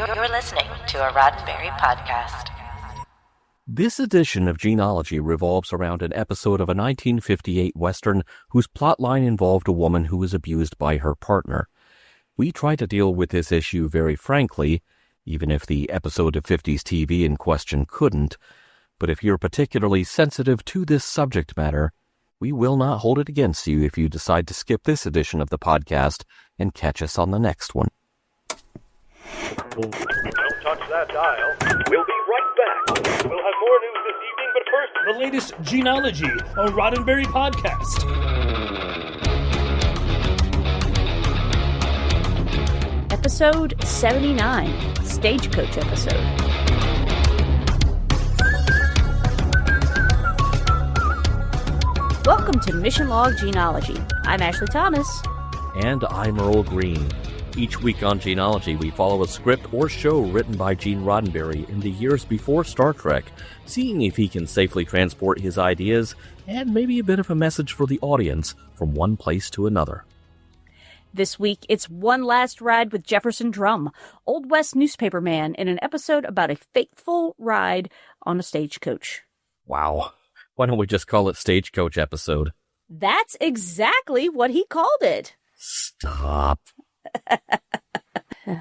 You're listening to a Roddenberry Podcast. This edition of Gene-ology revolves around an episode of a 1958 Western whose plotline involved a woman who was abused by her partner. We try to deal with this issue very frankly, even if the episode of 50s TV in question couldn't. But if you're particularly sensitive to this subject matter, we will not hold it against you if you decide to skip this edition of the podcast and catch us on the next one. Don't touch that dial. We'll be right back. We'll have more news this evening, but first, the latest Gene-ology, a Roddenberry podcast. Episode 79, Stagecoach episode. Welcome to Mission Log Gene-ology. I'm Ashley Thomas. And I'm Earl Green. Each week on Gene-ology, we follow a script or show written by Gene Roddenberry in the years before Star Trek, seeing if he can safely transport his ideas and maybe a bit of a message for the audience from one place to another. This week, it's One Last Ride with Jefferson Drum, Old West newspaperman, in an episode about a fateful ride on a stagecoach. Wow. Why don't we just call it Stagecoach episode? That's exactly what he called it. Stop.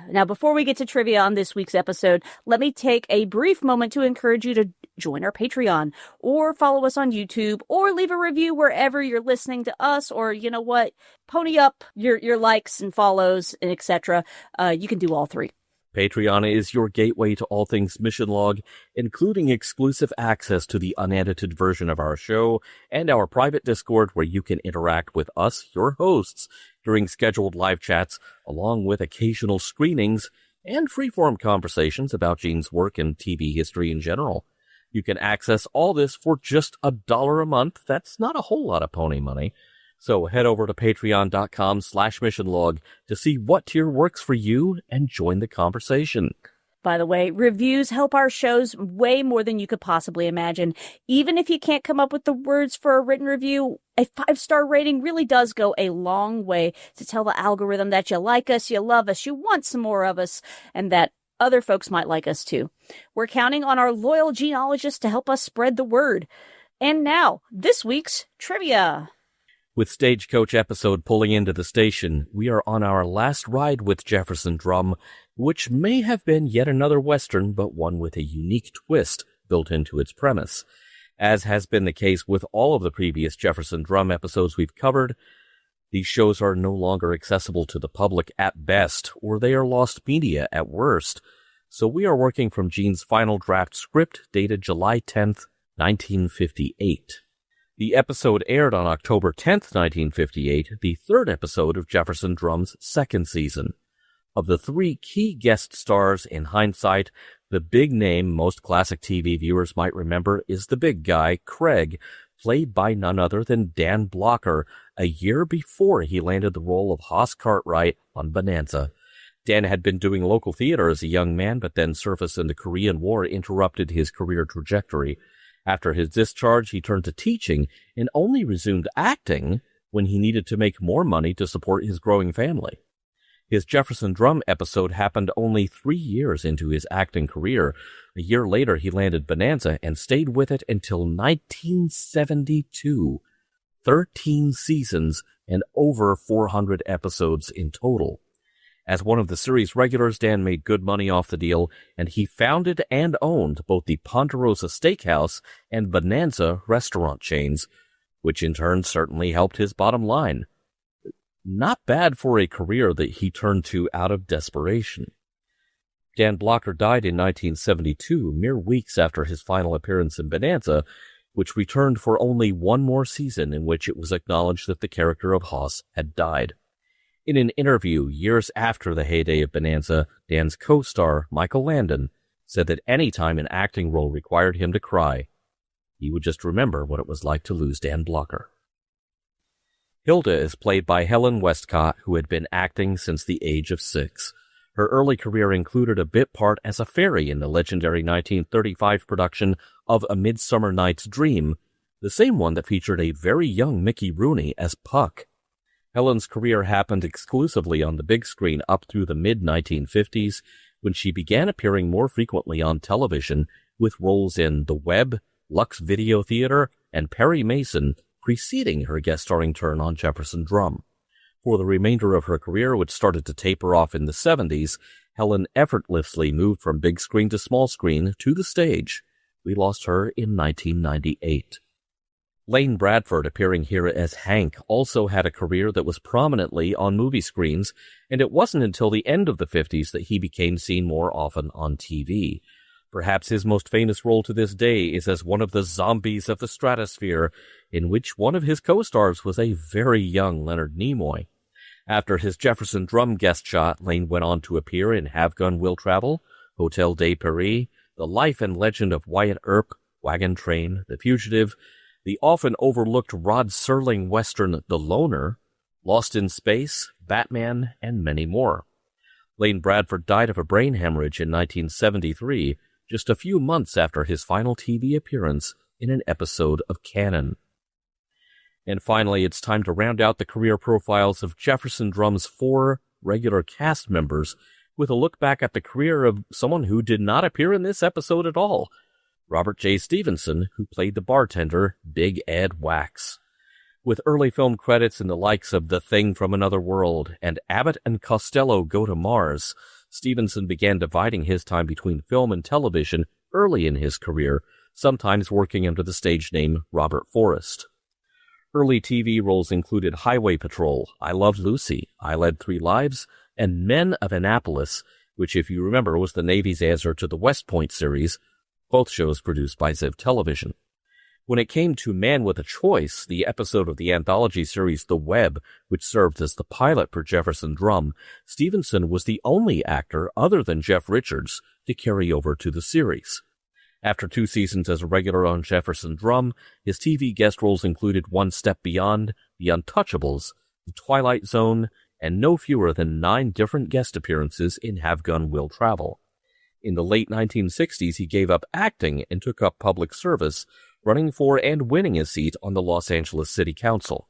Now, before we get to trivia on this week's episode, let me take a brief moment to encourage you to join our Patreon, or follow us on YouTube, or leave a review wherever you're listening to us, or, you know what, pony up your likes and follows, and etc. You can do all three. Patreon is your gateway to all things Mission Log, including exclusive access to the unedited version of our show and our private Discord where you can interact with us, your hosts, during scheduled live chats, along with occasional screenings and freeform conversations about Gene's work and TV history in general. You can access all this for just $1 a month. That's not a whole lot of pony money. So head over to patreon.com/missionlog to see what tier works for you and join the conversation. By the way, reviews help our shows way more than you could possibly imagine. Even if you can't come up with the words for a written review, a 5-star rating really does go a long way to tell the algorithm that you like us, you love us, you want some more of us, and that other folks might like us too. We're counting on our loyal genealogists to help us spread the word. And now, this week's trivia. With Stagecoach episode pulling into the station, we are on our last ride with Jefferson Drum, which may have been yet another Western, but one with a unique twist built into its premise. As has been the case with all of the previous Jefferson Drum episodes we've covered, these shows are no longer accessible to the public at best, or they are lost media at worst. So we are working from Gene's final draft script dated July 10th, 1958. The episode aired on October 10th, 1958, the third episode of Jefferson Drum's second season. Of the three key guest stars, in hindsight, the big name most classic TV viewers might remember is the big guy, Craig, played by none other than Dan Blocker, a year before he landed the role of Hoss Cartwright on Bonanza. Dan had been doing local theater as a young man, but then service in the Korean War interrupted his career trajectory. After his discharge, he turned to teaching and only resumed acting when he needed to make more money to support his growing family. His Jefferson Drum episode happened only 3 years into his acting career. A year later, he landed Bonanza and stayed with it until 1972. 13 seasons and over 400 episodes in total. As one of the series' regulars, Dan made good money off the deal, and he founded and owned both the Ponderosa Steakhouse and Bonanza restaurant chains, which in turn certainly helped his bottom line. Not bad for a career that he turned to out of desperation. Dan Blocker died in 1972, mere weeks after his final appearance in Bonanza, which returned for only one more season in which it was acknowledged that the character of Hoss had died. In an interview years after the heyday of Bonanza, Dan's co-star, Michael Landon, said that any time an acting role required him to cry, he would just remember what it was like to lose Dan Blocker. Hilda is played by Helen Westcott, who had been acting since the age of 6. Her early career included a bit part as a fairy in the legendary 1935 production of A Midsummer Night's Dream, the same one that featured a very young Mickey Rooney as Puck. Helen's career happened exclusively on the big screen up through the mid-1950s, when she began appearing more frequently on television with roles in The Web, Lux Video Theater, and Perry Mason, preceding her guest starring turn on Jefferson Drum. For the remainder of her career, which started to taper off in the 70s, Helen effortlessly moved from big screen to small screen to the stage. We lost her in 1998. Lane Bradford, appearing here as Hank, also had a career that was prominently on movie screens, and it wasn't until the end of the 50s that he became seen more often on TV. Perhaps his most famous role to this day is as one of the zombies of the stratosphere, in which one of his co-stars was a very young Leonard Nimoy. After his Jefferson Drum guest shot, Lane went on to appear in Have Gun Will Travel, Hotel de Paris, The Life and Legend of Wyatt Earp, Wagon Train, The Fugitive, the often overlooked Rod Serling western The Loner, Lost in Space, Batman, and many more. Lane Bradford died of a brain hemorrhage in 1973, just a few months after his final TV appearance in an episode of Cannon. And finally, it's time to round out the career profiles of Jefferson Drum's 4 regular cast members with a look back at the career of someone who did not appear in this episode at all, Robert J. Stevenson, who played the bartender Big Ed Wax. With early film credits in the likes of The Thing from Another World and Abbott and Costello Go to Mars, Stevenson began dividing his time between film and television early in his career, sometimes working under the stage name Robert Forrest. Early TV roles included Highway Patrol, I Loved Lucy, I Led 3 Lives, and Men of Annapolis, which, if you remember, was the Navy's answer to the West Point series, both shows produced by Ziv Television. When it came to Man with a Choice, the episode of the anthology series The Web, which served as the pilot for Jefferson Drum, Stevenson was the only actor other than Jeff Richards to carry over to the series. After 2 seasons as a regular on Jefferson Drum, his TV guest roles included One Step Beyond, The Untouchables, The Twilight Zone, and no fewer than 9 different guest appearances in Have Gun Will Travel. In the late 1960s, he gave up acting and took up public service, running for and winning a seat on the Los Angeles City Council.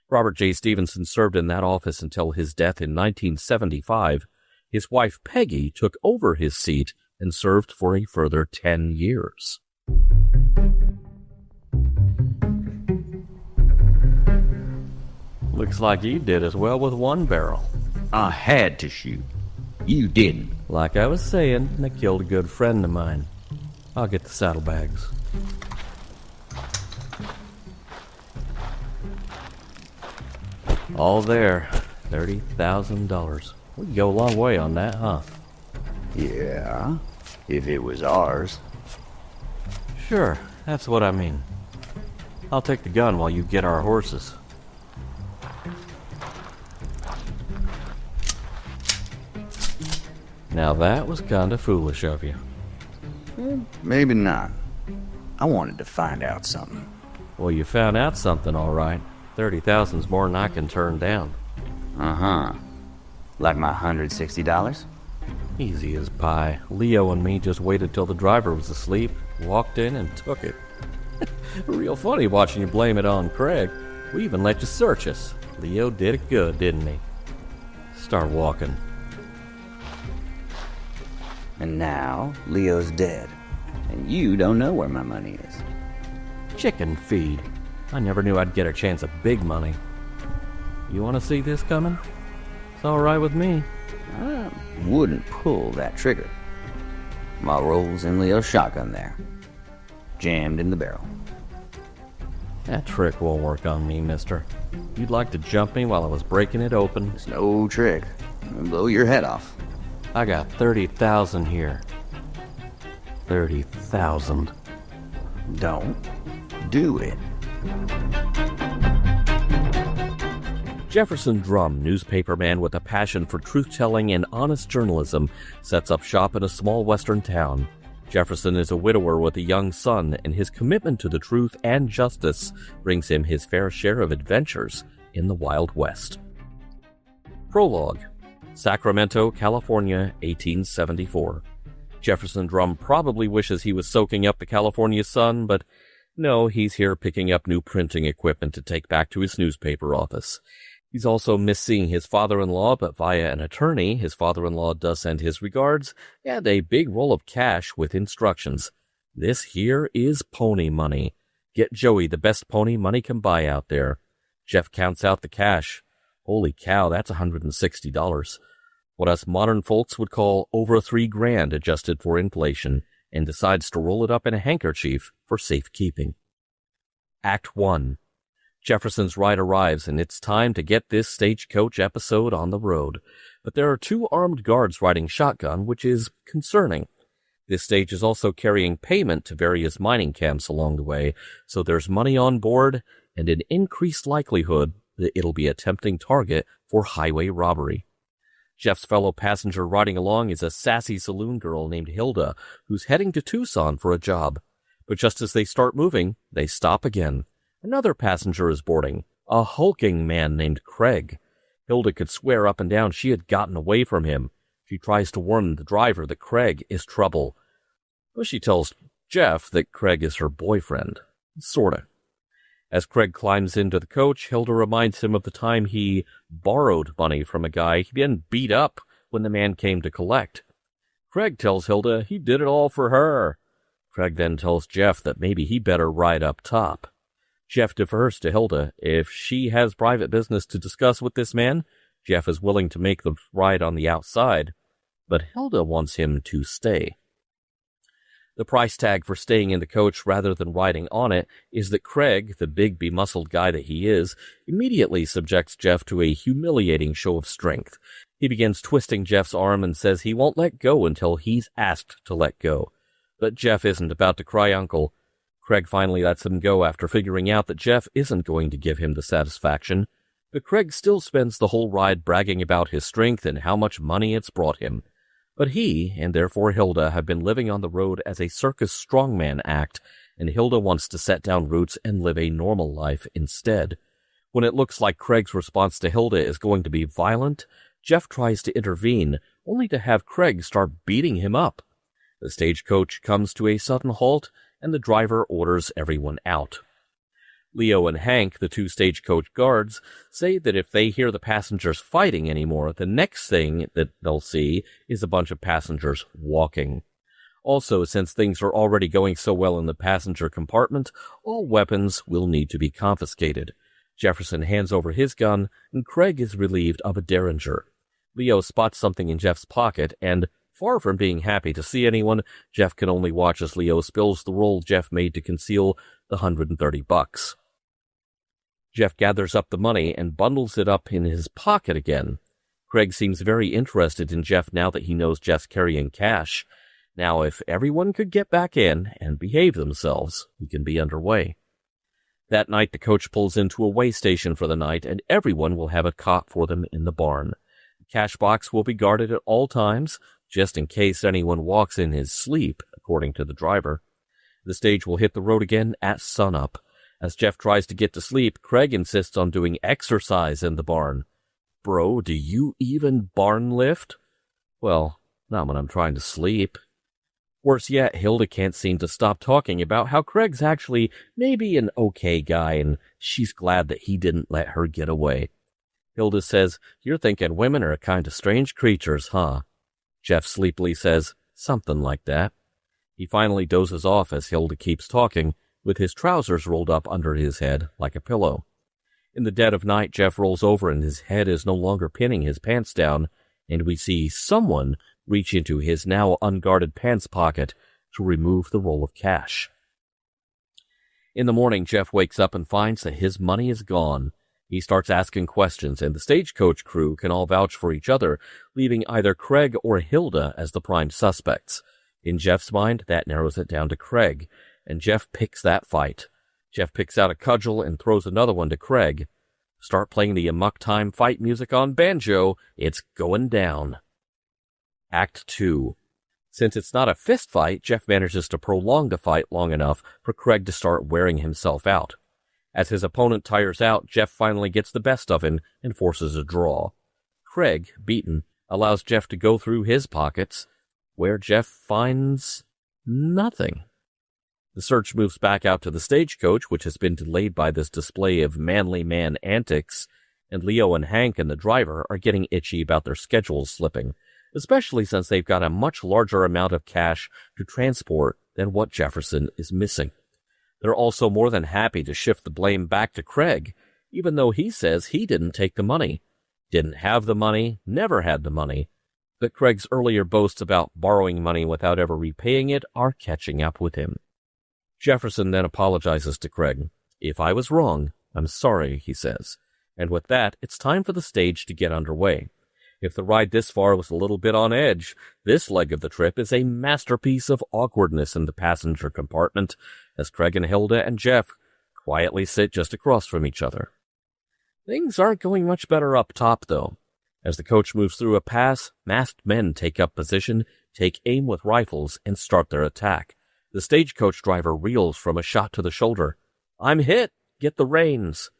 Robert J. Stevenson served in that office until his death in 1975. His wife, Peggy, took over his seat and served for a further 10 years. Looks like you did as well with one barrel. I had to shoot. You didn't. Like I was saying, that killed a good friend of mine. I'll get the saddlebags. All there. $30,000. We could go a long way on that, huh? Yeah, if it was ours. Sure, that's what I mean. I'll take the gun while you get our horses. Now that was kinda foolish of you. Maybe not. I wanted to find out something. Well, you found out something, all right. 30,000's more than I can turn down. Uh-huh. Like my $160? Easy as pie. Leo and me just waited till the driver was asleep, walked in and took it. Real funny watching you blame it on Craig. We even let you search us. Leo did it good, didn't he? Start walking. And now, Leo's dead. And you don't know where my money is. Chicken feed. I never knew I'd get a chance of big money. You want to see this coming? It's all right with me. I wouldn't pull that trigger. My roll's in Leo's shotgun there. Jammed in the barrel. That trick won't work on me, mister. You'd like to jump me while I was breaking it open. It's no trick. I'll blow your head off. I got 30,000 here. 30,000. Don't do it. Jefferson Drum, newspaperman with a passion for truth-telling and honest journalism, sets up shop in a small western town. Jefferson is a widower with a young son, and his commitment to the truth and justice brings him his fair share of adventures in the Wild West. Prologue. Sacramento, California, 1874. Jefferson Drum probably wishes he was soaking up the California sun, but no, he's here picking up new printing equipment to take back to his newspaper office. He's also missed seeing his father-in-law, but via an attorney, his father-in-law does send his regards and a big roll of cash with instructions. This here is pony money. Get Joey the best pony money can buy out there. Jeff counts out the cash. Holy cow, that's $160. What us modern folks would call over $3,000 adjusted for inflation, and decides to roll it up in a handkerchief for safekeeping. Act 1. Jefferson's ride arrives, and it's time to get this Stagecoach episode on the road. But there are 2 armed guards riding shotgun, which is concerning. This stage is also carrying payment to various mining camps along the way, so there's money on board and an increased likelihood that it'll be a tempting target for highway robbery. Jeff's fellow passenger riding along is a sassy saloon girl named Hilda, who's heading to Tucson for a job. But just as they start moving, they stop again. Another passenger is boarding, a hulking man named Craig. Hilda could swear up and down she had gotten away from him. She tries to warn the driver that Craig is trouble. But she tells Jeff that Craig is her boyfriend. Sorta. As Craig climbs into the coach, Hilda reminds him of the time he borrowed money from a guy he then beat up when the man came to collect. Craig tells Hilda he did it all for her. Craig then tells Jeff that maybe he better ride up top. Jeff defers to Hilda. If she has private business to discuss with this man, Jeff is willing to make the ride on the outside, but Hilda wants him to stay. The price tag for staying in the coach rather than riding on it is that Craig, the big be-muscled guy that he is, immediately subjects Jeff to a humiliating show of strength. He begins twisting Jeff's arm and says he won't let go until he's asked to let go. But Jeff isn't about to cry uncle. Craig finally lets him go after figuring out that Jeff isn't going to give him the satisfaction. But Craig still spends the whole ride bragging about his strength and how much money it's brought him. But he, and therefore Hilda, have been living on the road as a circus strongman act, and Hilda wants to set down roots and live a normal life instead. When it looks like Craig's response to Hilda is going to be violent, Jeff tries to intervene, only to have Craig start beating him up. The stagecoach comes to a sudden halt, and the driver orders everyone out. Leo and Hank, the 2 stagecoach guards, say that if they hear the passengers fighting anymore, the next thing that they'll see is a bunch of passengers walking. Also, since things are already going so well in the passenger compartment, all weapons will need to be confiscated. Jefferson hands over his gun, and Craig is relieved of a derringer. Leo spots something in Jeff's pocket, and far from being happy to see anyone, Jeff can only watch as Leo spills the roll Jeff made to conceal the $130. Jeff gathers up the money and bundles it up in his pocket again. Craig seems very interested in Jeff now that he knows Jeff's carrying cash. Now, if everyone could get back in and behave themselves, we can be underway. That night, the coach pulls into a way station for the night, and everyone will have a cot for them in the barn. The cash box will be guarded at all times, just in case anyone walks in his sleep, according to the driver. The stage will hit the road again at sunup. As Jeff tries to get to sleep, Craig insists on doing exercise in the barn. Bro, do you even barn lift? Well, not when I'm trying to sleep. Worse yet, Hilda can't seem to stop talking about how Craig's actually maybe an okay guy, and she's glad that he didn't let her get away. Hilda says, "You're thinking women are kind of strange creatures, huh?" Jeff sleepily says, "Something like that." He finally dozes off as Hilda keeps talking, with his trousers rolled up under his head like a pillow. In the dead of night, Jeff rolls over and his head is no longer pinning his pants down, and we see someone reach into his now unguarded pants pocket to remove the roll of cash. In the morning, Jeff wakes up and finds that his money is gone. He starts asking questions, and the stagecoach crew can all vouch for each other, leaving either Craig or Hilda as the prime suspects. In Jeff's mind, that narrows it down to Craig, and Jeff picks that fight. Jeff picks out a cudgel and throws another one to Craig. Start playing the amok time fight music on banjo. It's going down. Act 2. Since it's not a fist fight, Jeff manages to prolong the fight long enough for Craig to start wearing himself out. As his opponent tires out, Jeff finally gets the best of him and forces a draw. Craig, beaten, allows Jeff to go through his pockets, where Jeff finds nothing. The search moves back out to the stagecoach, which has been delayed by this display of manly man antics, and Leo and Hank and the driver are getting itchy about their schedules slipping, especially since they've got a much larger amount of cash to transport than what Jefferson is missing. They're also more than happy to shift the blame back to Craig, even though he says he didn't take the money. Didn't have the money, never had the money. But Craig's earlier boasts about borrowing money without ever repaying it are catching up with him. Jefferson then apologizes to Craig. "If I was wrong, I'm sorry," he says. And with that, it's time for the stage to get underway. If the ride this far was a little bit on edge, this leg of the trip is a masterpiece of awkwardness in the passenger compartment, as Craig and Hilda and Jeff quietly sit just across from each other. Things aren't going much better up top, though. As the coach moves through a pass, masked men take up position, take aim with rifles, and start their attack. The stagecoach driver reels from a shot to the shoulder. "I'm hit! Get the reins!"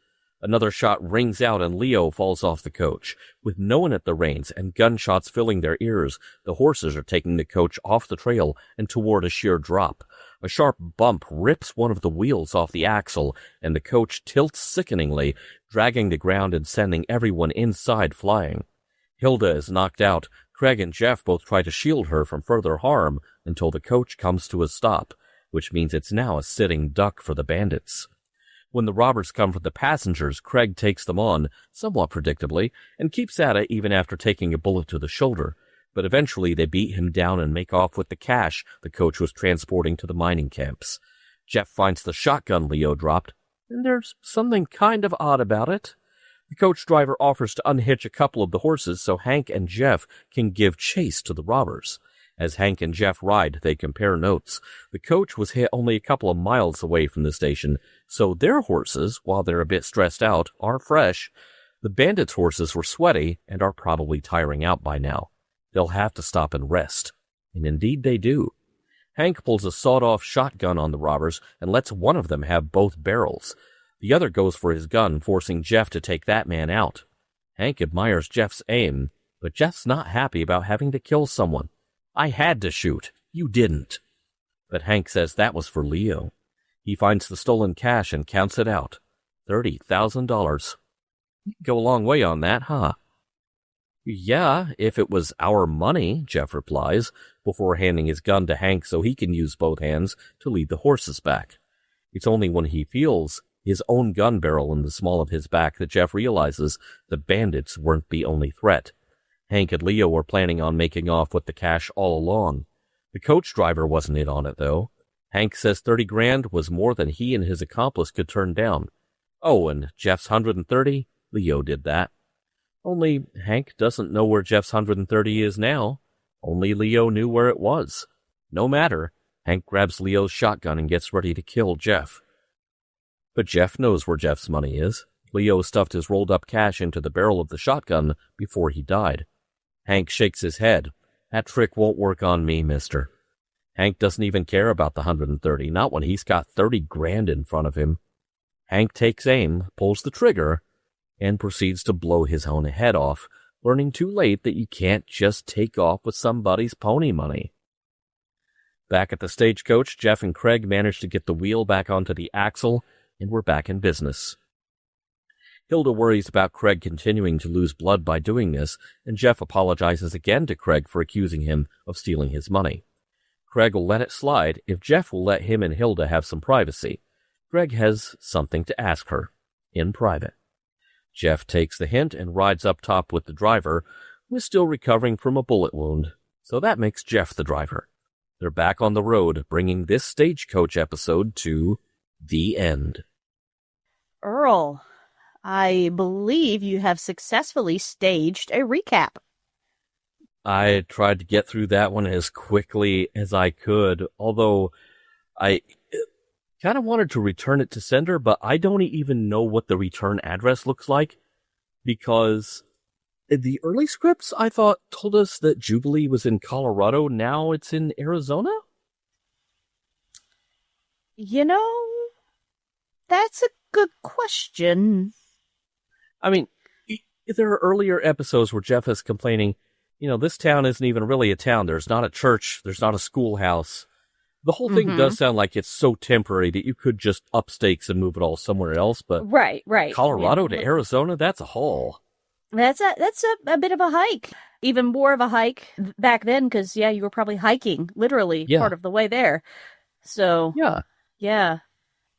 Another shot rings out and Leo falls off the coach. With no one at the reins and gunshots filling their ears, the horses are taking the coach off the trail and toward a sheer drop. A sharp bump rips one of the wheels off the axle, and the coach tilts sickeningly, dragging the ground and sending everyone inside flying. Hilda is knocked out. Craig and Jeff both try to shield her from further harm until the coach comes to a stop, which means it's now a sitting duck for the bandits. When the robbers come for the passengers, Craig takes them on, somewhat predictably, and keeps at it even after taking a bullet to the shoulder. But eventually they beat him down and make off with the cash the coach was transporting to the mining camps. Jeff finds the shotgun Leo dropped, and there's something kind of odd about it. The coach driver offers to unhitch a couple of the horses so Hank and Jeff can give chase to the robbers. As Hank and Jeff ride, they compare notes. The coach was hit only a couple of miles away from the station, so their horses, while they're a bit stressed out, are fresh. The bandits' horses were sweaty and are probably tiring out by now. They'll have to stop and rest. And indeed they do. Hank pulls a sawed-off shotgun on the robbers and lets one of them have both barrels. The other goes for his gun, forcing Jeff to take that man out. Hank admires Jeff's aim, but Jeff's not happy about having to kill someone. "I had to shoot. You didn't." But Hank says that was for Leo. He finds the stolen cash and counts it out. $30,000. Go a long way on that, huh? "Yeah, if it was our money," Jeff replies, before handing his gun to Hank so he can use both hands to lead the horses back. It's only when he feels his own gun barrel in the small of his back that Jeff realizes the bandits weren't the only threat. Hank and Leo were planning on making off with the cash all along. The coach driver wasn't in on it, though. Hank says $30,000 was more than he and his accomplice could turn down. Oh, and Jeff's $130? Leo did that. Only Hank doesn't know where Jeff's $130 is now. Only Leo knew where it was. No matter, Hank grabs Leo's shotgun and gets ready to kill Jeff. But Jeff knows where Jeff's money is. Leo stuffed his rolled-up cash into the barrel of the shotgun before he died. Hank shakes his head. "That trick won't work on me, mister." Hank doesn't even care about the $130, not when he's got $30,000 in front of him. Hank takes aim, pulls the trigger, and proceeds to blow his own head off, learning too late that you can't just take off with somebody's pony money. Back at the stagecoach, Jeff and Craig manage to get the wheel back onto the axle, and we're back in business. Hilda worries about Craig continuing to lose blood by doing this, and Jeff apologizes again to Craig for accusing him of stealing his money. Craig will let it slide if Jeff will let him and Hilda have some privacy. Craig has something to ask her, in private. Jeff takes the hint and rides up top with the driver, who is still recovering from a bullet wound, so that makes Jeff the driver. They're back on the road, bringing this stagecoach episode to the end. Earl, I believe you have successfully staged a recap. I tried to get through that one as quickly as I could, although I kind of wanted to return it to sender, but I don't even know what the return address looks like, because the early scripts, I thought, told us that Jubilee was in Colorado. Now it's in Arizona? You know, that's a good question. I mean, there are earlier episodes where Jeff is complaining, this town isn't even really a town. There's not a church. There's not a schoolhouse. The whole thing does sound like it's so temporary that you could just up stakes and move it all somewhere else, but Right. Colorado to Arizona, that's a haul. That's a bit of a hike. Even more of a hike back then, because, you were probably hiking, literally, part of the way there. So, yeah.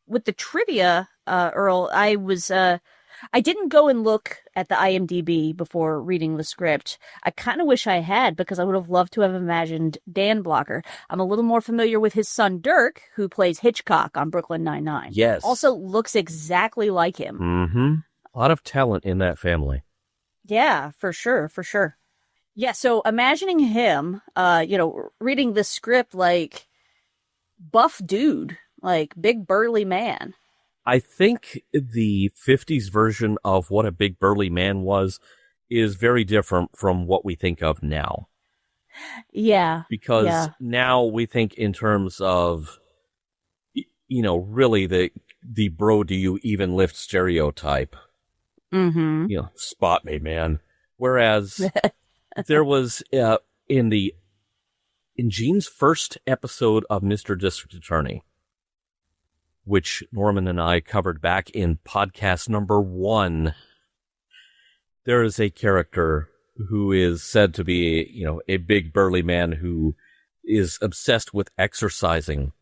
With the trivia, Earl, I didn't go and look at the IMDb before reading the script. I kind of wish I had, because I would have loved to have imagined Dan Blocker. I'm a little more familiar with his son, Dirk, who plays Hitchcock on Brooklyn Nine-Nine. Yes. Also looks exactly like him. Mm-hmm. A lot of talent in that family. Yeah, for sure. Yeah, so imagining him, reading the script, like, buff dude, like, big burly man. I think the 50s version of what a big burly man was is very different from what we think of now. Yeah. Because now we think in terms of, really the bro do you even lift stereotype. Mm-hmm. Spot me, man. Whereas there was in Gene's first episode of Mr. District Attorney, which Norman and I covered back in podcast number 1, there is a character who is said to be, a big burly man who is obsessed with exercising.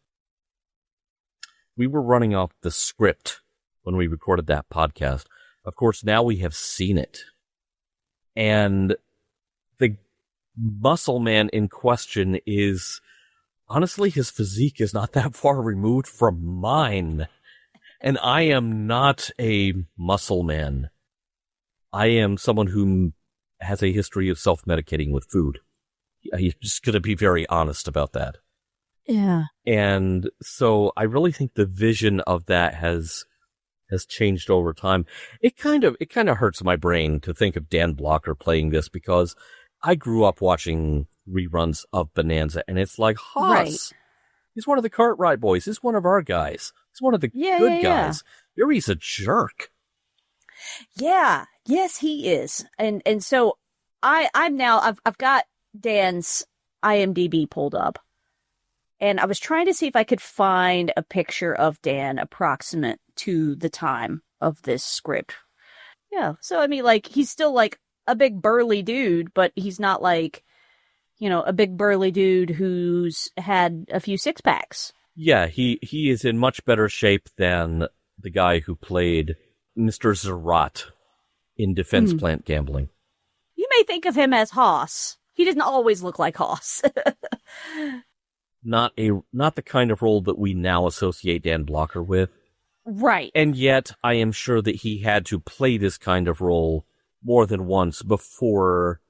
We were running off the script when we recorded that podcast. Of course, now we have seen it. And the muscle man in question is, honestly, his physique is not that far removed from mine. And I am not a muscle man. I am someone who has a history of self-medicating with food. I'm just going to be very honest about that. Yeah. And so I really think the vision of that has changed over time. It kind of hurts my brain to think of Dan Blocker playing this, because I grew up watching reruns of Bonanza, and it's like, Haas, right. He's one of the Cartwright boys. He's one of our guys. He's one of the good guys. Here he's a jerk. Yeah. Yes, he is. And so I've got Dan's IMDb pulled up, and I was trying to see if I could find a picture of Dan approximate to the time of this script. Yeah. So, I mean, like, he's still like a big burly dude, but he's not like, a big burly dude who's had a few six packs. Yeah, he is in much better shape than the guy who played Mr. Zarat in Defense Plant Gambling. You may think of him as Hoss. He doesn't always look like Hoss. Not the kind of role that we now associate Dan Blocker with. Right. And yet, I am sure that he had to play this kind of role more than once before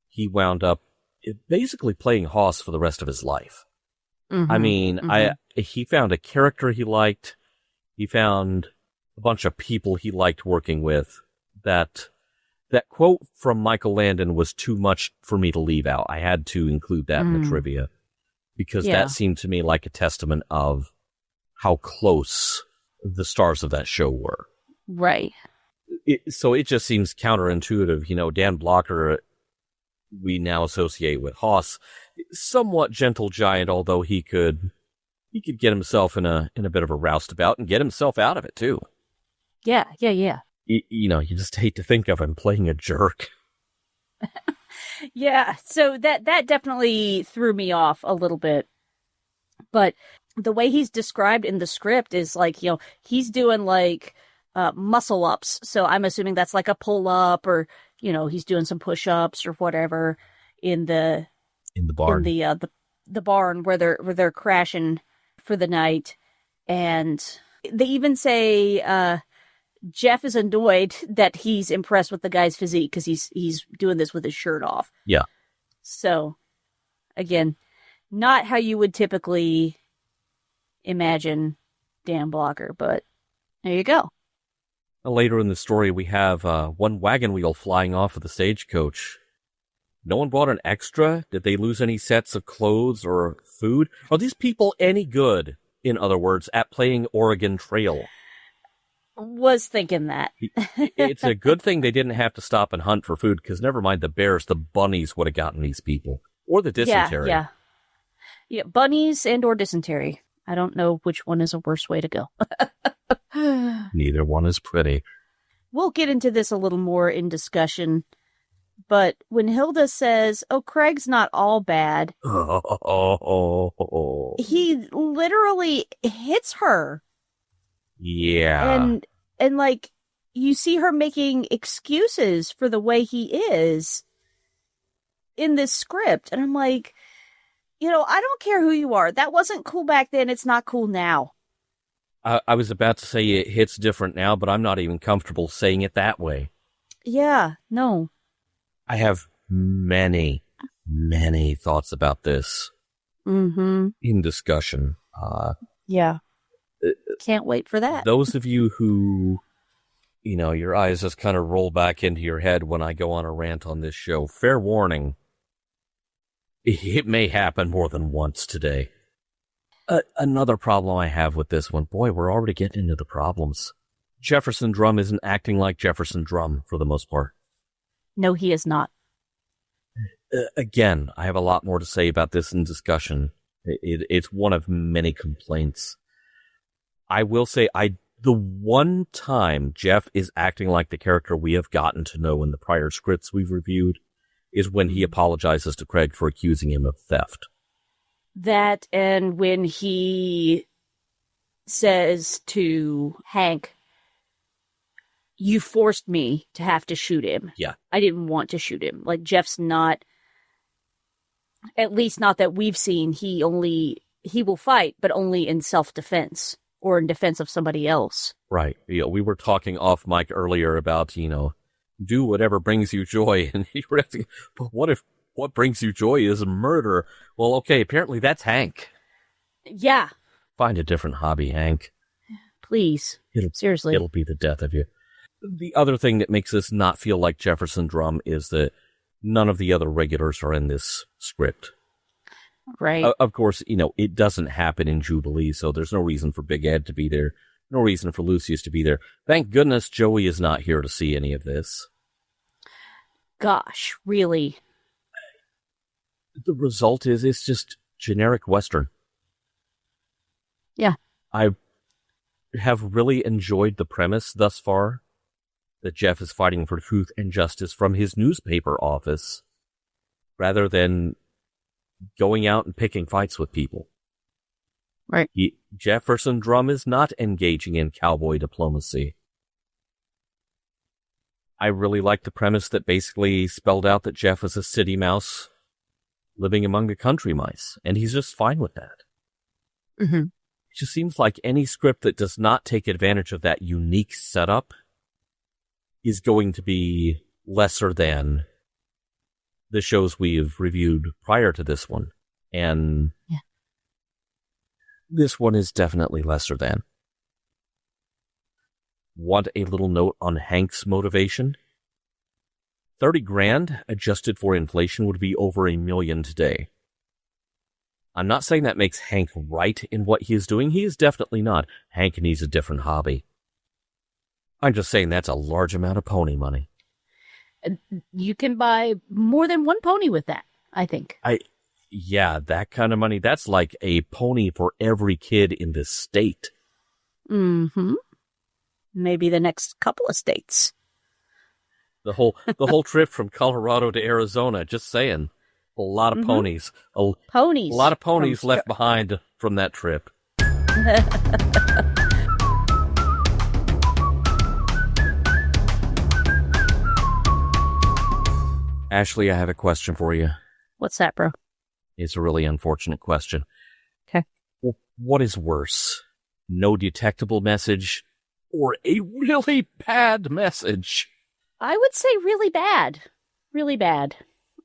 he wound up basically playing Hoss for the rest of his life. Mm-hmm, I mean, he found a character he liked. He found a bunch of people he liked working with. That quote from Michael Landon was too much for me to leave out. I had to include that in the trivia, because that seemed to me like a testament of how close the stars of that show were. Right. So it just seems counterintuitive. Dan Blocker, we now associate with Hoss, somewhat gentle giant, although he could get himself in a bit of a roustabout and get himself out of it too. Yeah. You just hate to think of him playing a jerk. Yeah, so that definitely threw me off a little bit. But the way he's described in the script is like, he's doing like muscle ups. So I'm assuming that's like a pull up, or, he's doing some push ups or whatever in the barn. In the barn where they're crashing for the night. And they even say Jeff is annoyed that he's impressed with the guy's physique because he's doing this with his shirt off. Yeah. So, again, not how you would typically imagine Dan Blocker, but there you go. Later in the story, we have one wagon wheel flying off of the stagecoach. No one brought an extra? Did they lose any sets of clothes or food? Are these people any good, in other words, at playing Oregon Trail? Was thinking that. It's a good thing they didn't have to stop and hunt for food, because never mind the bears, the bunnies would have gotten these people. Or the dysentery. Yeah, bunnies and or dysentery. I don't know which one is a worse way to go. Neither one is pretty. We'll get into this a little more in discussion, but when Hilda says, "Oh, Craig's not all bad," he literally hits her. Yeah. And like, you see her making excuses for the way he is in this script. And I'm like, I don't care who you are. That wasn't cool back then. It's not cool now. I was about to say it hits different now, but I'm not even comfortable saying it that way. Yeah, no. I have many, many thoughts about this in discussion. Yeah. Can't wait for that. Those of you who, your eyes just kind of roll back into your head when I go on a rant on this show, fair warning, it may happen more than once today. Another problem I have with this one, boy, we're already getting into the problems. Jefferson Drum isn't acting like Jefferson Drum for the most part. No, he is not. Again, I have a lot more to say about this in discussion. It's one of many complaints. I will say, the one time Jeff is acting like the character we have gotten to know in the prior scripts we've reviewed is when he apologizes to Craig for accusing him of theft. That, and when he says to Hank, "You forced me to have to shoot him. Yeah. I didn't want to shoot him." Like, Jeff's not, at least not that we've seen, he will fight, but only in self-defense or in defense of somebody else. Right. We were talking off mic earlier about, do whatever brings you joy. And you were asking, but what brings you joy is murder? Well, okay, apparently that's Hank. Yeah. Find a different hobby, Hank. Please. Seriously. It'll be the death of you. The other thing that makes this not feel like Jefferson Drum is that none of the other regulars are in this script. Right. Of course, it doesn't happen in Jubilee, so there's no reason for Big Ed to be there. No reason for Lucius to be there. Thank goodness Joey is not here to see any of this. Gosh, really? The result is it's just generic Western. Yeah. I have really enjoyed the premise thus far, that Jeff is fighting for truth and justice from his newspaper office, rather than going out and picking fights with people. Right. Jefferson Drum is not engaging in cowboy diplomacy. I really like the premise that basically spelled out that Jeff is a city mouse living among the country mice, and he's just fine with that. Mm-hmm. It just seems like any script that does not take advantage of that unique setup is going to be lesser than the shows we've reviewed prior to this one. And this one is definitely lesser than. Want a little note on Hank's motivation? 30 grand adjusted for inflation would be over $1 million today. I'm not saying that makes Hank right in what he is doing. He is definitely not. Hank needs a different hobby. I'm just saying that's a large amount of pony money. You can buy more than one pony with that, I think. Yeah, that kind of money, that's like a pony for every kid in this state. Mm-hmm. Maybe the next couple of states. The whole trip from Colorado to Arizona, just saying. A lot of ponies. Ponies. A lot of ponies left behind from that trip. Ashley, I have a question for you. What's that, bro? It's a really unfortunate question. Okay. What is worse? No detectable message or a really bad message? I would say really bad. Really bad,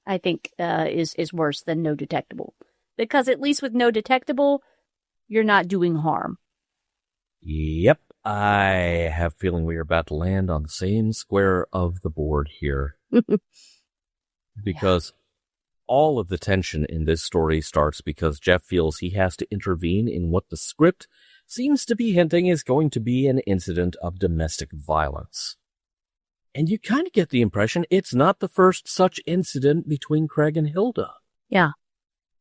I think, is worse than no detectable. Because at least with no detectable, you're not doing harm. Yep. I have a feeling we are about to land on the same square of the board here. Because all of the tension in this story starts because Jeff feels he has to intervene in what the script seems to be hinting is going to be an incident of domestic violence. And you kind of get the impression it's not the first such incident between Craig and Hilda. Yeah.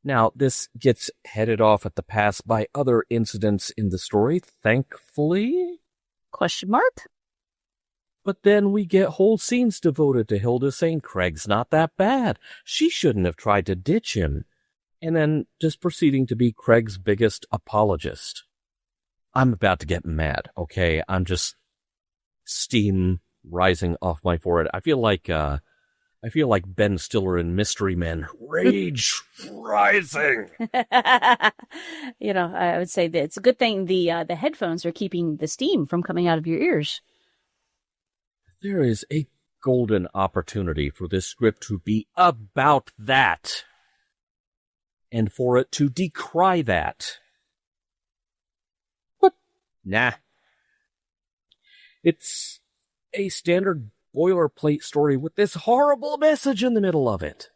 Now, this gets headed off at the pass by other incidents in the story, thankfully. Question mark? But then we get whole scenes devoted to Hilda saying Craig's not that bad. She shouldn't have tried to ditch him. And then just proceeding to be Craig's biggest apologist. I'm about to get mad, okay? I'm just steam rising off my forehead. I feel like Ben Stiller in Mystery Men. Rage rising. I would say that it's a good thing the headphones are keeping the steam from coming out of your ears. There is a golden opportunity for this script to be about that. And for it to decry that. But, nah. It's a standard boilerplate story with this horrible message in the middle of it.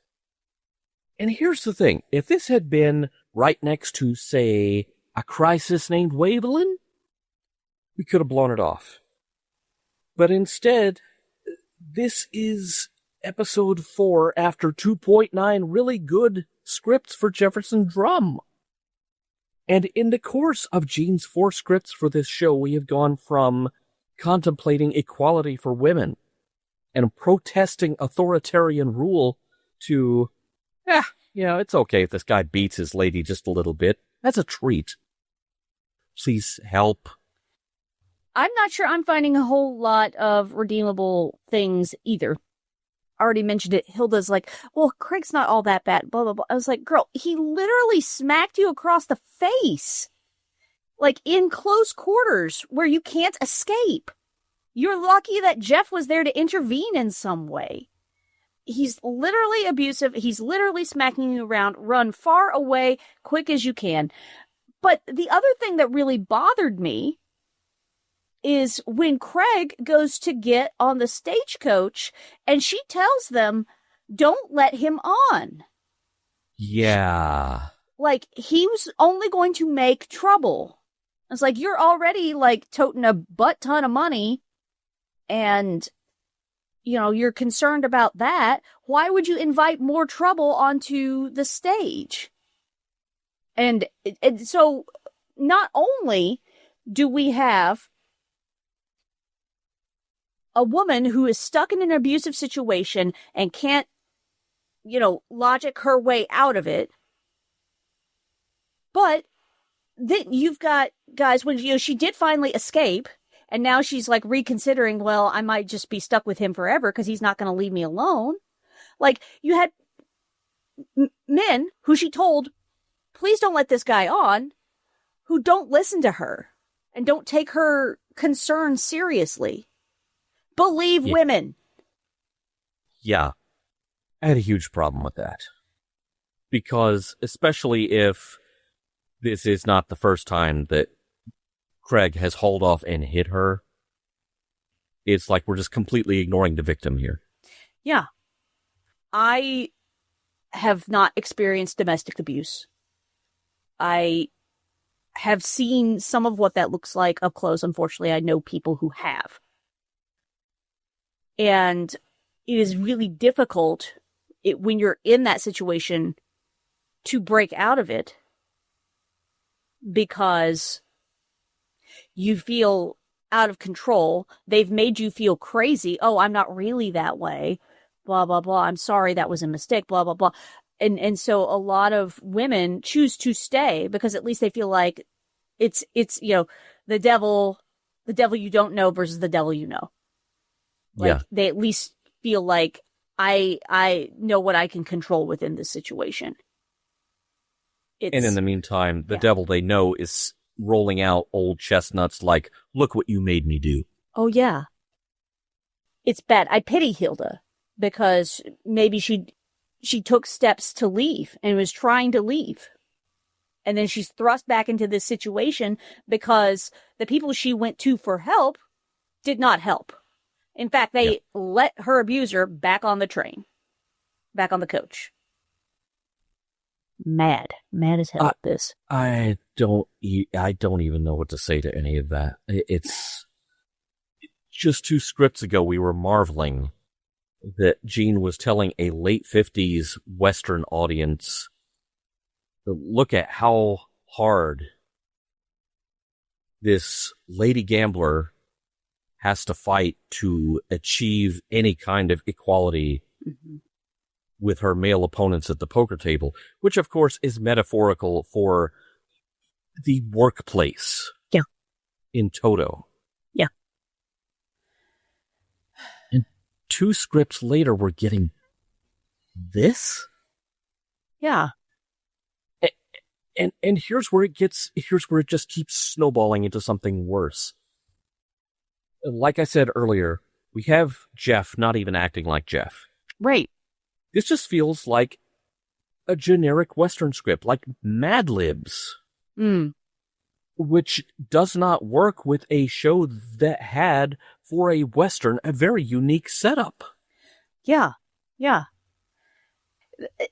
And here's the thing. If this had been right next to, say, A Crisis Named Wavelin, we could have blown it off. But instead, this is episode 4 after 2.9 really good scripts for Jefferson Drum. And in the course of Gene's 4 scripts for this show, we have gone from contemplating equality for women and protesting authoritarian rule to, it's okay if this guy beats his lady just a little bit. That's a treat. Please help. I'm not sure I'm finding a whole lot of redeemable things either. I already mentioned it. Hilda's like, well, Craig's not all that bad, blah, blah, blah. I was like, girl, he literally smacked you across the face. Like in close quarters where you can't escape. You're lucky that Jeff was there to intervene in some way. He's literally abusive. He's literally smacking you around. Run far away, quick as you can. But the other thing that really bothered me is when Craig goes to get on the stagecoach and she tells them, don't let him on. Yeah. Like, he was only going to make trouble. It's like, you're already, like, toting a butt ton of money and, you're concerned about that. Why would you invite more trouble onto the stage? And so not only do we have a woman who is stuck in an abusive situation and can't, logic her way out of it. But then you've got guys when, she did finally escape and now she's like reconsidering, well, I might just be stuck with him forever because he's not going to leave me alone. Like you had men who she told, please don't let this guy on, who don't listen to her and don't take her concerns seriously. Believe women. Yeah. I had a huge problem with that. Because, especially if this is not the first time that Craig has hauled off and hit her, it's like we're just completely ignoring the victim here. Yeah. I have not experienced domestic abuse. I have seen some of what that looks like up close. Unfortunately, I know people who have. And it is really difficult when you're in that situation to break out of it because you feel out of control. They've made you feel crazy. Oh, I'm not really that way. Blah, blah, blah. I'm sorry. That was a mistake. Blah, blah, blah. And so a lot of women choose to stay because at least they feel like it's the devil you don't know versus the devil you know. Like, they at least feel like I know what I can control within this situation. And in the meantime, the devil they know is rolling out old chestnuts like, look what you made me do. Oh, yeah. It's bad. I pity Hilda because maybe she took steps to leave and was trying to leave. And then she's thrust back into this situation because the people she went to for help did not help. In fact, they let her abuser back on the train, back on the coach. Mad as hell at this. I don't even know what to say to any of that. It's just 2 scripts ago we were marveling that Gene was telling a late 50s Western audience look at how hard this lady gambler has to fight to achieve any kind of equality with her male opponents at the poker table, which of course is metaphorical for the workplace. Yeah. In toto. Yeah. And 2 scripts later, we're getting this? Yeah. And here's where it just keeps snowballing into something worse. Like I said earlier, we have Jeff not even acting like Jeff. Right. This just feels like a generic Western script, like Mad Libs. Which does not work with a show that had, for a Western, a very unique setup. Yeah. Yeah.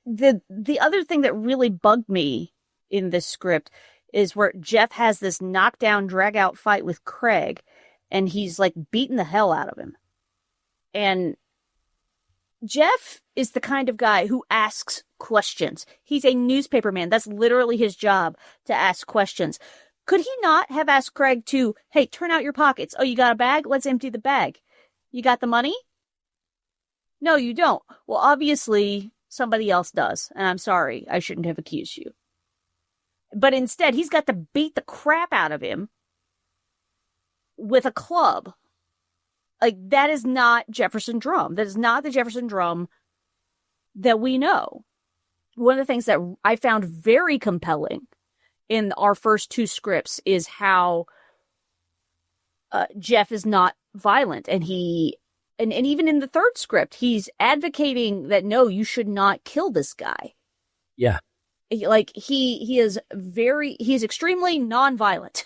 The other thing that really bugged me in this script is where Jeff has this knockdown, drag-out fight with Craig, and he's, like, beating the hell out of him. And Jeff is the kind of guy who asks questions. He's a newspaper man. That's literally his job, to ask questions. Could he not have asked Craig to, hey, turn out your pockets. Oh, you got a bag? Let's empty the bag. You got the money? No, you don't. Well, obviously, somebody else does. And I'm sorry. I shouldn't have accused you. But instead, he's got to beat the crap out of him with a club. Like, that is not Jefferson Drum. That is not the Jefferson Drum that we know. One of the things that I found very compelling in our first 2 scripts is how Jeff is not violent. And and even in the 3rd script, he's advocating that, no, you should not kill this guy. Yeah. Like, he is extremely non-violent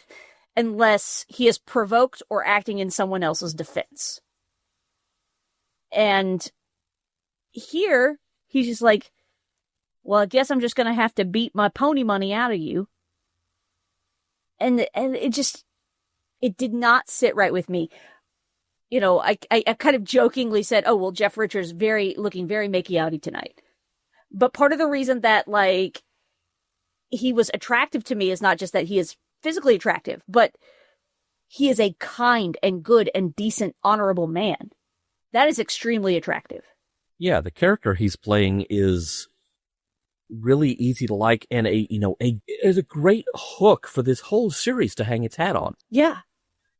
unless he is provoked or acting in someone else's defense. And here, he's just like, well, I guess I'm just going to have to beat my pony money out of you. And it did not sit right with me. You know, I kind of jokingly said, oh, well, Jeff Richards looking very makey-outy tonight. But part of the reason that, like, he was attractive to me is not just that he is physically attractive, but he is a kind and good and decent, honorable man. That is extremely attractive. Yeah, the character he's playing is really easy to like, and is a great hook for this whole series to hang its hat on. Yeah.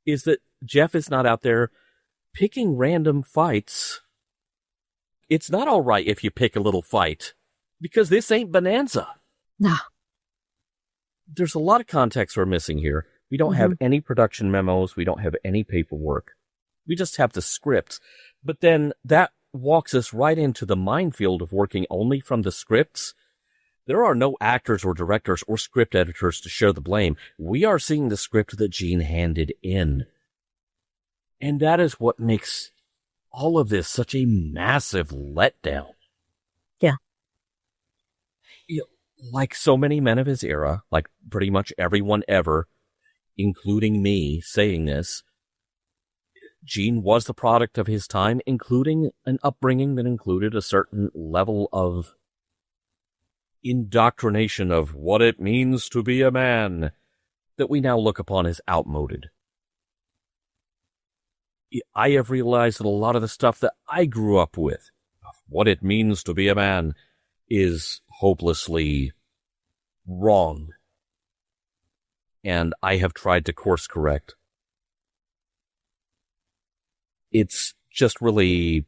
Is that Jeff is not out there picking random fights. It's not all right if you pick a little fight, because this ain't Bonanza. Nah. There's a lot of context we're missing here. We don't have any production memos. We don't have any paperwork. We just have the scripts. But then that walks us right into the minefield of working only from the scripts. There are no actors or directors or script editors to share the blame. We are seeing the script that Gene handed in. And that is what makes all of this such a massive letdown. Yeah. Like so many men of his era, like pretty much everyone ever, including me saying this, Gene was the product of his time, including an upbringing that included a certain level of indoctrination of what it means to be a man that we now look upon as outmoded. I have realized that a lot of the stuff that I grew up with, of what it means to be a man, is hopelessly wrong. And I have tried to course correct. It's just really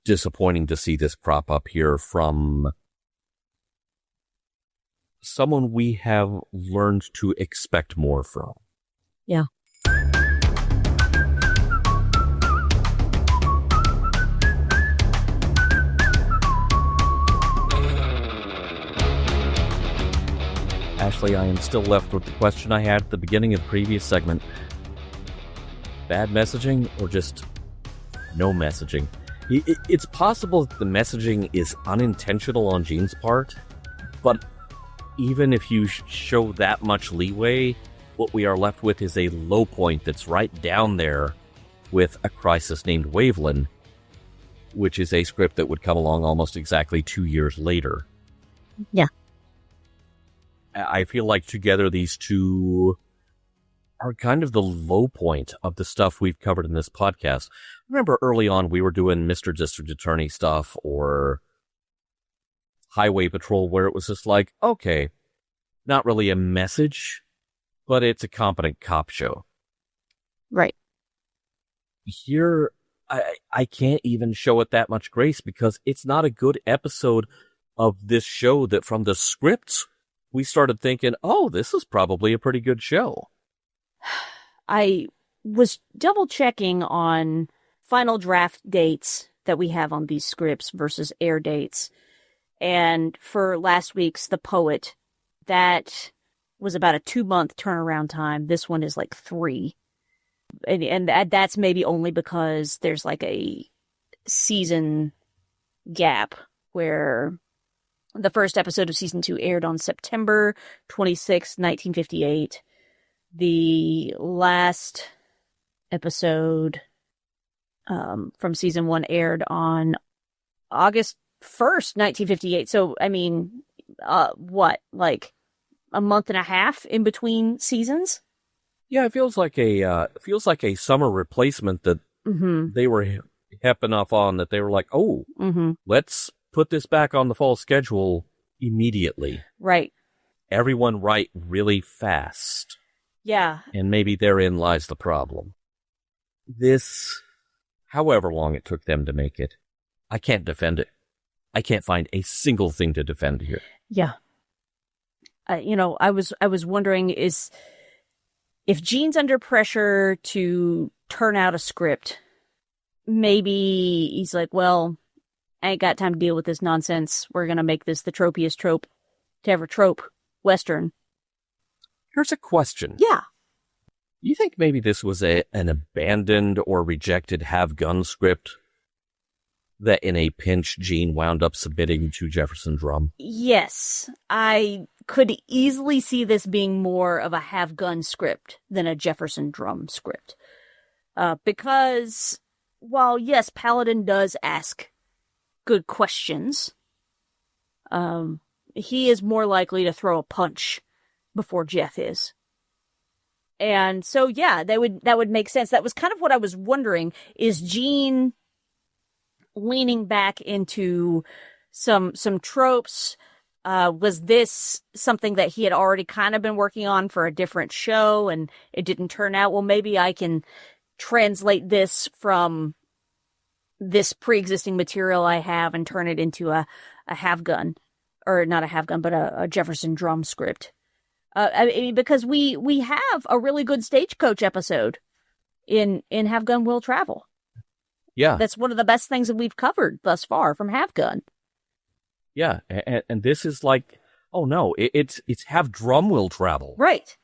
disappointing to see this crop up here from someone we have learned to expect more from. Yeah. Ashley, I am still left with the question I had at the beginning of the previous segment. Bad messaging or just no messaging? It's possible that the messaging is unintentional on Gene's part, but even if you show that much leeway, what we are left with is a low point that's right down there with A Crisis Named Waveland, which is a script that would come along almost exactly 2 years later. Yeah. I feel like together these two are kind of the low point of the stuff we've covered in this podcast. Remember early on we were doing Mr. District Attorney stuff or Highway Patrol where it was just like, okay, not really a message, but it's a competent cop show. Right. Here, I can't even show it that much grace because it's not a good episode of this show that from the scripts, we started thinking, oh, this is probably a pretty good show. I was double checking on final draft dates that we have on these scripts versus air dates. And for last week's The Poet, that was about a 2-month turnaround time. This one is like 3. And that's maybe only because there's like a season gap where the first episode of season 2 aired on September 26, 1958. The last episode from season 1 aired on August 1st, 1958. So, I mean, like a month and a half in between seasons? Yeah, it feels like a summer replacement that they were hep enough on that they were like, oh, let's put this back on the fall schedule immediately. Right. Everyone write really fast. Yeah. And maybe therein lies the problem. This, however long it took them to make it, I can't defend it. I can't find a single thing to defend here. Yeah. I was wondering if Gene's under pressure to turn out a script, maybe he's like, well, I ain't got time to deal with this nonsense. We're going to make this the tropiest trope to ever trope Western. Here's a question. Yeah. You think maybe this was an abandoned or rejected have-gun script that in a pinch Gene wound up submitting to Jefferson Drum? Yes. I could easily see this being more of a have-gun script than a Jefferson Drum script. Because, while yes, Paladin does ask good questions, he is more likely to throw a punch before Jeff is. And so, yeah, that would make sense. That was kind of what I was wondering. Is Gene leaning back into some tropes? Was this something that he had already kind of been working on for a different show and it didn't turn out? Well, maybe I can translate this from this pre-existing material I have and turn it into a have-gun, or not a have-gun, but a Jefferson Drum script. I mean, because we have a really good Stagecoach episode in Have Gun Will Travel. Yeah. That's one of the best things that we've covered thus far from Have Gun. Yeah, and this is like, oh no, it's Have Drum Will Travel. Right.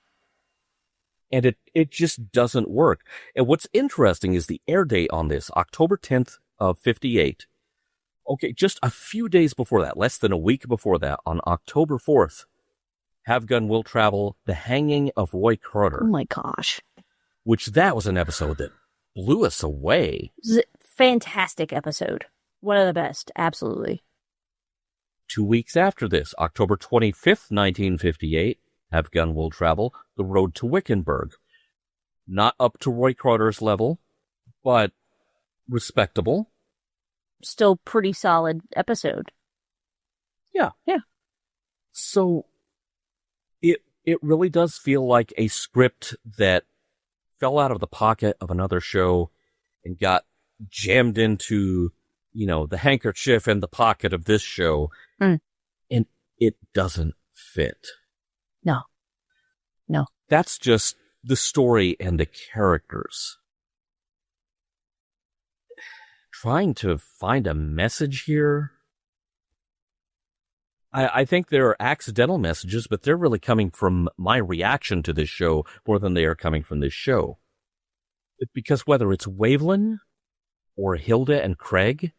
And it just doesn't work. And what's interesting is the air date on this, October 10th of 58. Okay, just a few days before that, less than a week before that, on October 4th, Have Gun Will Travel, The Hanging of Roy Carter. Oh my gosh. Which that was an episode that blew us away. Fantastic episode. One of the best, absolutely. 2 weeks after this, October 25th, 1958, Have Gun Will Travel, The Road to Wickenburg. Not up to Roy Carter's level, but respectable. Still pretty solid episode. Yeah. Yeah. So, it really does feel like a script that fell out of the pocket of another show and got jammed into, the handkerchief in the pocket of this show. And it doesn't fit. No. That's just the story and the characters. Trying to find a message here. I think there are accidental messages, but they're really coming from my reaction to this show more than they are coming from this show. Because whether it's Wavelin or Hilda and Craig,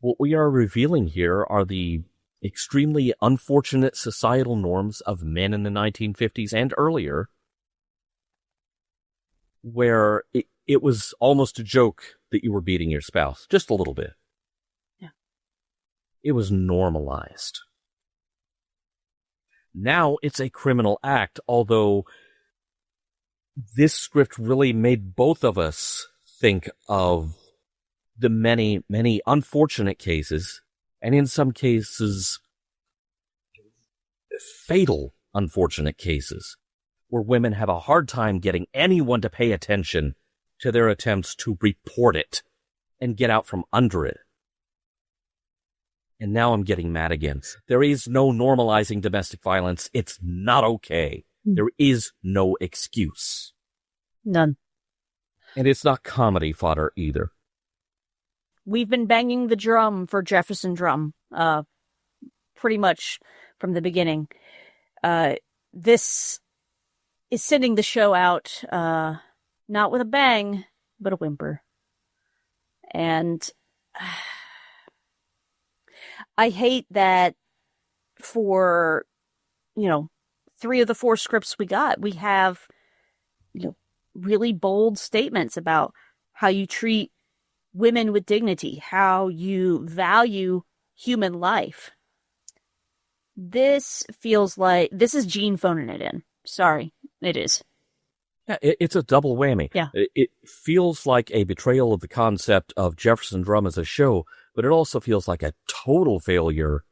what we are revealing here are the extremely unfortunate societal norms of men in the 1950s and earlier, where it was almost a joke that you were beating your spouse, just a little bit. It was normalized. Now it's a criminal act, although this script really made both of us think of the many, many unfortunate cases, and in some cases, fatal unfortunate cases, where women have a hard time getting anyone to pay attention to their attempts to report it and get out from under it. And now I'm getting mad again. There is no normalizing domestic violence. It's not okay. There is no excuse. None. And it's not comedy fodder either. We've been banging the drum for Jefferson Drum, pretty much from the beginning. This is sending the show out, not with a bang, but a whimper. And I hate that for, 3 of the 4 scripts we got, we have, really bold statements about how you treat women with dignity, how you value human life. This feels like, this is Gene phoning it in. Sorry, it is. Yeah, it's a double whammy. Yeah. It feels like a betrayal of the concept of Jefferson Drum as a show, but it also feels like a total failure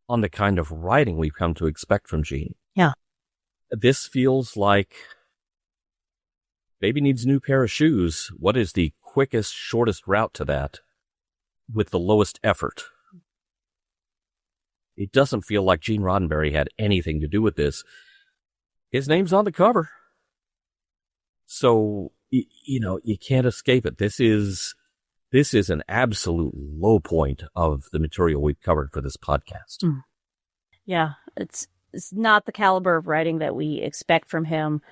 on the kind of writing we've come to expect from Gene. Yeah. This feels like baby needs a new pair of shoes. What is the quickest, shortest route to that with the lowest effort? It doesn't feel like Gene Roddenberry had anything to do with this. His name's on the cover. So, you can't escape it. This is an absolute low point of the material we've covered for this podcast. Yeah, it's not the caliber of writing that we expect from him.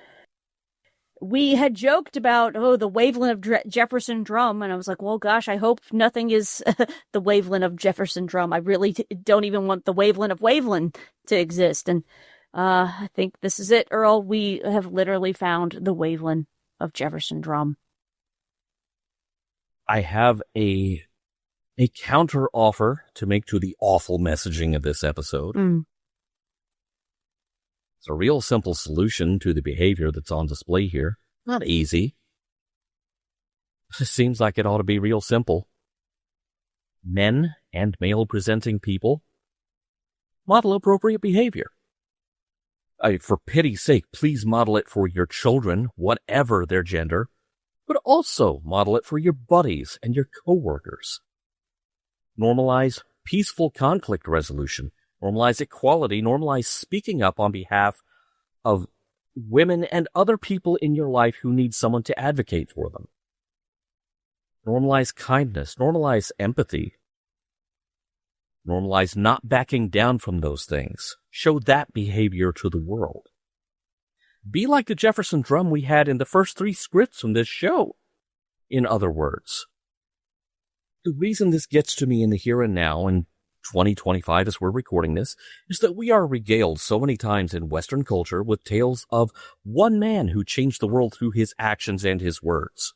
We had joked about, the wavelength of Jefferson Drum, and I was like, well, gosh, I hope nothing is the wavelength of Jefferson Drum. I really don't even want the wavelength of Waveland to exist. And I think this is it, Earl. We have literally found the wavelength of Jefferson Drum. I have a counter offer to make to the awful messaging of this episode. It's a real simple solution to the behavior that's on display here. Not easy. It seems like it ought to be real simple. Men and male-presenting people model appropriate behavior. For pity's sake, please model it for your children, whatever their gender, but also model it for your buddies and your coworkers. Normalize peaceful conflict resolution. Normalize equality. Normalize speaking up on behalf of women and other people in your life who need someone to advocate for them. Normalize kindness. Normalize empathy. Normalize not backing down from those things. Show that behavior to the world. Be like the Jefferson Drum we had in the first 3 scripts from this show. In other words, the reason this gets to me in the here and now, in 2025 as we're recording this, is that we are regaled so many times in Western culture with tales of one man who changed the world through his actions and his words.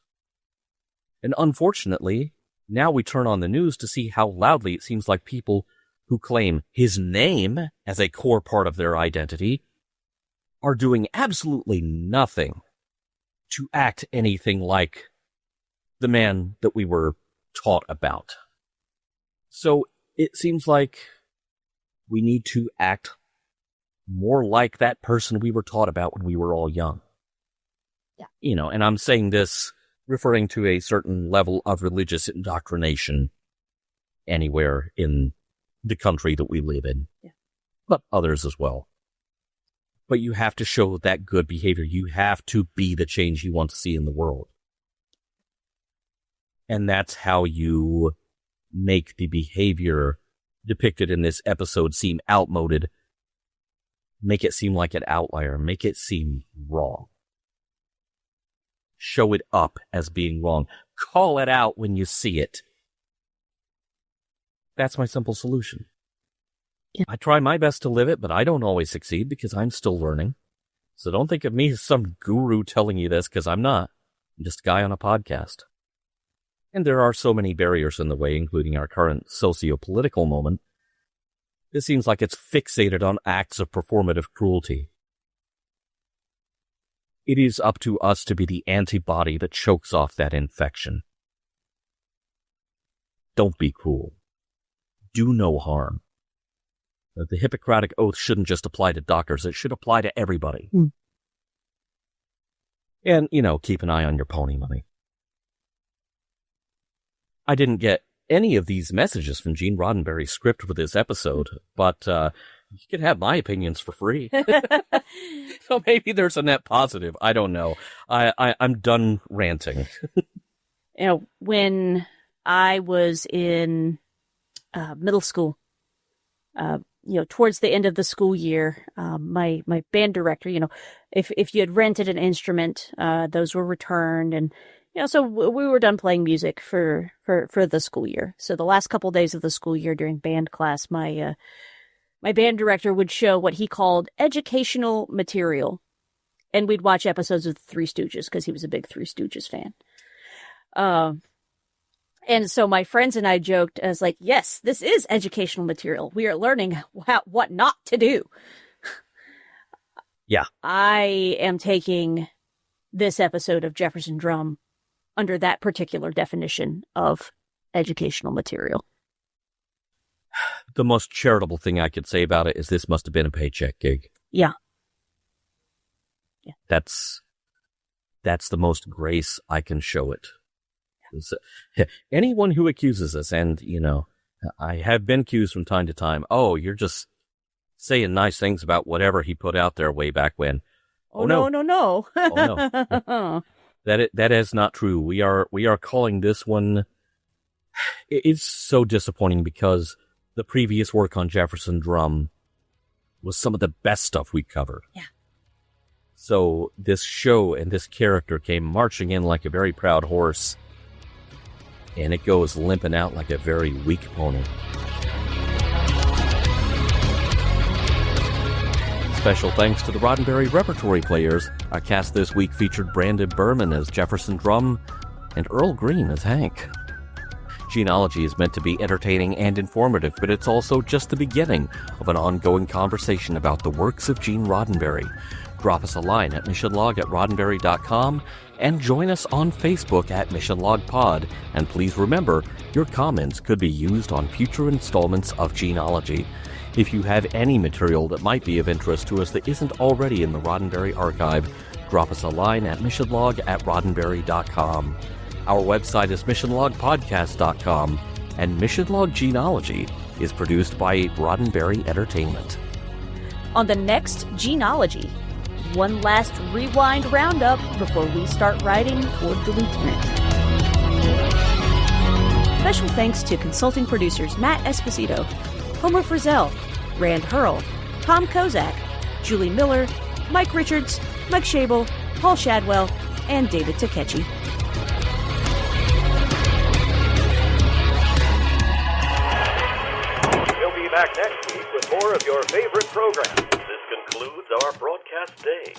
And unfortunately, now we turn on the news to see how loudly it seems like people who claim his name as a core part of their identity are doing absolutely nothing to act anything like the man that we were taught about. So it seems like we need to act more like that person we were taught about when we were all young. Yeah. And I'm saying this referring to a certain level of religious indoctrination anywhere in the country that we live in, but others as well. But you have to show that good behavior. You have to be the change you want to see in the world. And that's how you make the behavior depicted in this episode seem outmoded, make it seem like an outlier, make it seem wrong. Show it up as being wrong. Call it out when you see it. That's my simple solution. Yeah. I try my best to live it, but I don't always succeed because I'm still learning. So don't think of me as some guru telling you this, because I'm not. I'm just a guy on a podcast. And there are so many barriers in the way, including our current socio-political moment, This seems like it's fixated on acts of performative cruelty. It is up to us to be the antibody that chokes off that infection. Don't be cruel. Do no harm. The Hippocratic Oath shouldn't just apply to doctors. It should apply to everybody. And, keep an eye on your pony money. I didn't get any of these messages from Gene Roddenberry's script for this episode, but you can have my opinions for free. So maybe there's a net positive. I don't know. I'm done ranting. When I was in middle school, towards the end of the school year, my band director, if you had rented an instrument, those were returned, and so we were done playing music for the school year. So the last couple days of the school year during band class, my band director would show what he called educational material, and we'd watch episodes of the Three Stooges because he was a big Three Stooges fan. And so my friends and I joked as like, yes, this is educational material. We are learning what not to do. Yeah. I am taking this episode of Jefferson Drum under that particular definition of educational material. The most charitable thing I could say about it is this must have been a paycheck gig. Yeah. That's the most grace I can show it. Anyone who accuses us, and, I have been accused from time to time, oh, you're just saying nice things about whatever he put out there way back when. Oh, no. Oh, no. That is not true. We are calling this one. It's so disappointing because the previous work on Jefferson Drum was some of the best stuff we covered. Yeah. So this show and this character came marching in like a very proud horse, and it goes limping out like a very weak pony. Special thanks to the Roddenberry Repertory Players. Our cast this week featured Brandon Berman as Jefferson Drum and Earl Green as Hank. Gene-ology is meant to be entertaining and informative, but it's also just the beginning of an ongoing conversation about the works of Gene Roddenberry. Drop us a line at missionlog@roddenberry.com and join us on Facebook at MissionLogPod. And please remember, your comments could be used on future installments of Gene-ology. If you have any material that might be of interest to us that isn't already in the Roddenberry archive, drop us a line at missionlog@roddenberry.com. Our website is missionlogpodcast.com, and Mission Log Gene-ology is produced by Roddenberry Entertainment. On the next Gene-ology, one last rewind roundup before we start riding toward the lieutenant. Special thanks to consulting producers Matt Esposito, Homer Frizzell, Rand Hurl, Tom Kozak, Julie Miller, Mike Richards, Mike Schabel, Paul Shadwell, and David Takechi. We'll be back next week with more of your favorite programs. This concludes our broadcast day.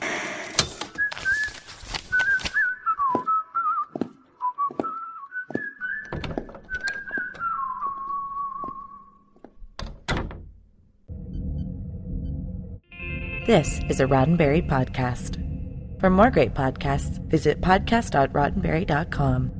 This is a Roddenberry podcast. For more great podcasts, visit podcast.roddenberry.com.